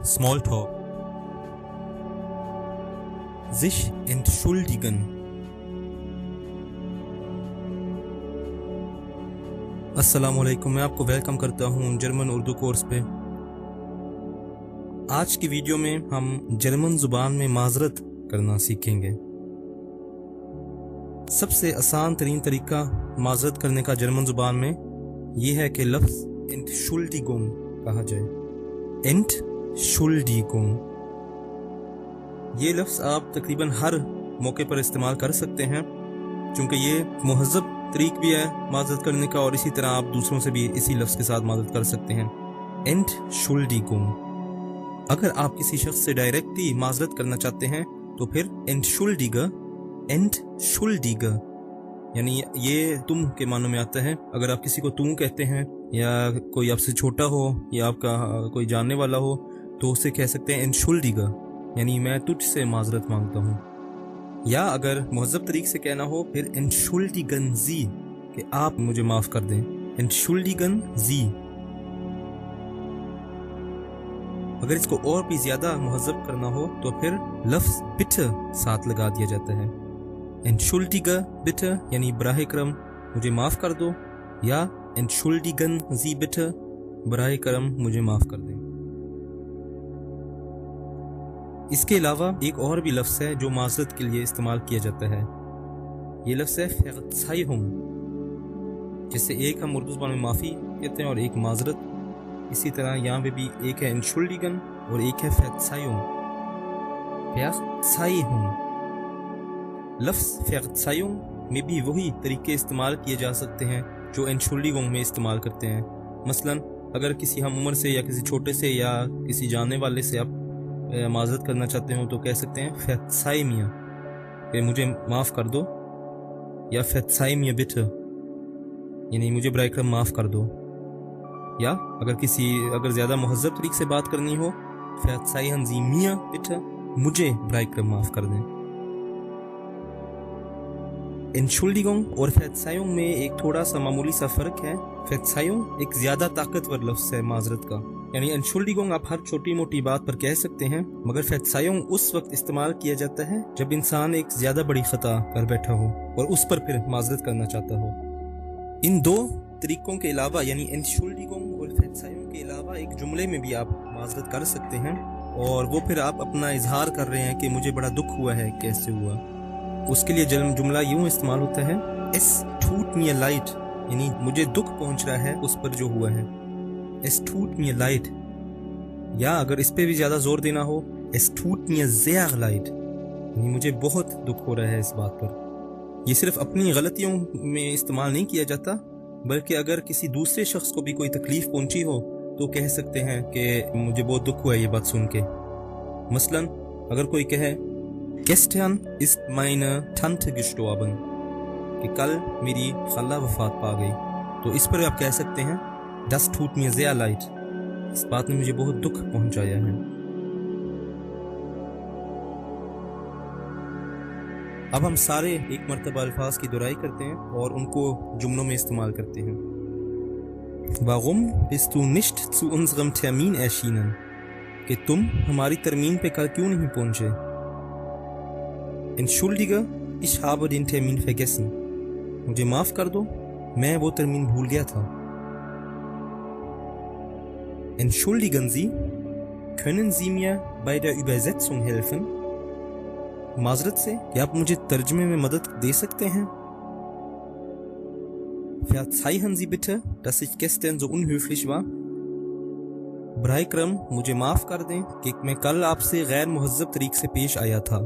Smalltalk. Sich entschuldigen. अस्सलाम वालेकुम, मैं आपको वेलकम करता हूँ जर्मन उर्दू कोर्स पे। आज की वीडियो में हम जर्मन ज़ुबान में माज़रत करना सीखेंगे। सबसे आसान तरीन तरीका माज़रत करने का जर्मन ज़ुबान में ये है कि लफ्ज़ Entschuldigung कहा जाए। Entschuldigung ये लफ्ज़ आप तकरीबन हर मौके पर इस्तेमाल कर सकते हैं, क्योंकि ये मुहज़्ज़ब तरीक भी है माज़रत करने का, और इसी तरह आप दूसरों से भी इसी लफ्ज़ के साथ माज़रत कर सकते हैं। Entschuldigung। अगर आप किसी शख्स से डायरेक्टली माज़रत करना चाहते हैं तो फिर Entschuldige यानी ये तुम के मानों में आता है। अगर आप किसी को तुम कहते हैं या कोई आपसे छोटा हो या आपका कोई जानने वाला हो तो उसे कह सकते हैं Entschuldige यानी मैं तुझसे माज़रत मांगता हूँ। या अगर मुहज़्ज़ब तरीके से कहना हो फिर Entschuldigen Sie कि आप मुझे माफ़ कर दें। Entschuldigen Sie। अगर इसको और भी ज़्यादा मुहज़्ज़ब करना हो तो फिर लफ्ज़ bitte साथ लगा दिया जाता है। Entschuldige bitte यानी बराहे करम मुझे माफ़ कर दो, या Entschuldigen Sie bitte बराहे करम मुझे माफ़ कर दें। इसके अलावा एक और भी लफ्ज़ है जो माज़रत के लिए इस्तेमाल किया जाता है। ये लफ्ज़ है Verzeihung। जैसे एक हम उर्दू ज़बान में माफ़ी कहते हैं और एक माज़रत, इसी तरह यहाँ पे भी एक है Entschuldigen और एक है Verzeihung। लफ्ज़ Verzeihung में भी वही तरीके इस्तेमाल किए जा सकते हैं जो Entschuldigung में इस्तेमाल करते हैं। मसलन अगर किसी हम उम्र से या किसी छोटे से या किसी जानने वाले से आप माज़रत करना चाहते हो तो कह सकते हैं Verzeih mir कि मुझे माफ़ कर दो, या Verzeih mir bitte यानी मुझे बराए करम माफ़ कर दो। या अगर ज़्यादा मुहज़्ज़ब तरीके से बात करनी हो Verzeihen Sie mir bitte मुझे बराए करम माफ़ कर दें। Entschuldigung और Verzeihung में एक थोड़ा सा मामूली सा फ़र्क है। Verzeihung एक ज़्यादा ताकतवर लफ्ज़ है माज़रत का, यानी Entschuldigung आप हर छोटी मोटी बात पर कह सकते हैं, मगर Verzeihung उस वक्त इस्तेमाल किया जाता है जब इंसान एक ज़्यादा बड़ी ख़ता कर बैठा हो और उस पर फिर माज़रत करना चाहता हो। इन दो तरीक़ों के अलावा यानी Entschuldigung और Verzeihung के अलावा एक जुमले में भी आप माज़रत कर सकते हैं, और वो फिर आप अपना इजहार कर रहे हैं कि मुझे बड़ा दुख हुआ है, कैसे हुआ। उसके लिए जुमला यूँ इस्तेमाल होता है Es tut mir leid यानी मुझे दुख पहुंच रहा है उस पर जो हुआ है। Es tut mir leid। या अगर इस पे भी ज़्यादा जोर देना हो Es tut mir sehr leid यानी मुझे बहुत दुख हो रहा है इस बात पर। ये सिर्फ अपनी गलतियों में इस्तेमाल नहीं किया जाता, बल्कि अगर किसी दूसरे शख्स को भी कोई तकलीफ़ पहुंची हो तो कह सकते हैं कि मुझे बहुत दुख हुआ है ये बात सुन के। मसलन अगर कोई कहे Gestern ist meine Tante gestorben कि कल मेरी खाला वफ़ात पा गई, तो इस पर आप कह सकते हैं Das tut mir sehr leid इस बात ने मुझे बहुत दुख पहुंचाया है। अब हम सारे एक मरतबा अल्फाज की दुराई करते हैं और उनको जुमलों में इस्तेमाल करते हैं। Warum bist du nicht zu unserem Termin erschienen कि तुम हमारी तरमीन पे कल क्यों नहीं पहुंचे। Entschuldige, ich habe den Termin vergessen मुझे माफ़ कर दो, मैं वो तरमीन भूल गया था। Entschuldigen Sie, können Sie mir bei der Übersetzung helfen माज़रत से कि आप मुझे तर्जमे में मदद दे सकते हैं। Verzeihen Sie bitte, dass ich gestern so unhöflich war बराए करम मुझे माफ़ कर दें कि मैं कल आपसे गैर मुहज़्ज़ब तरीक़े से पेश आया था।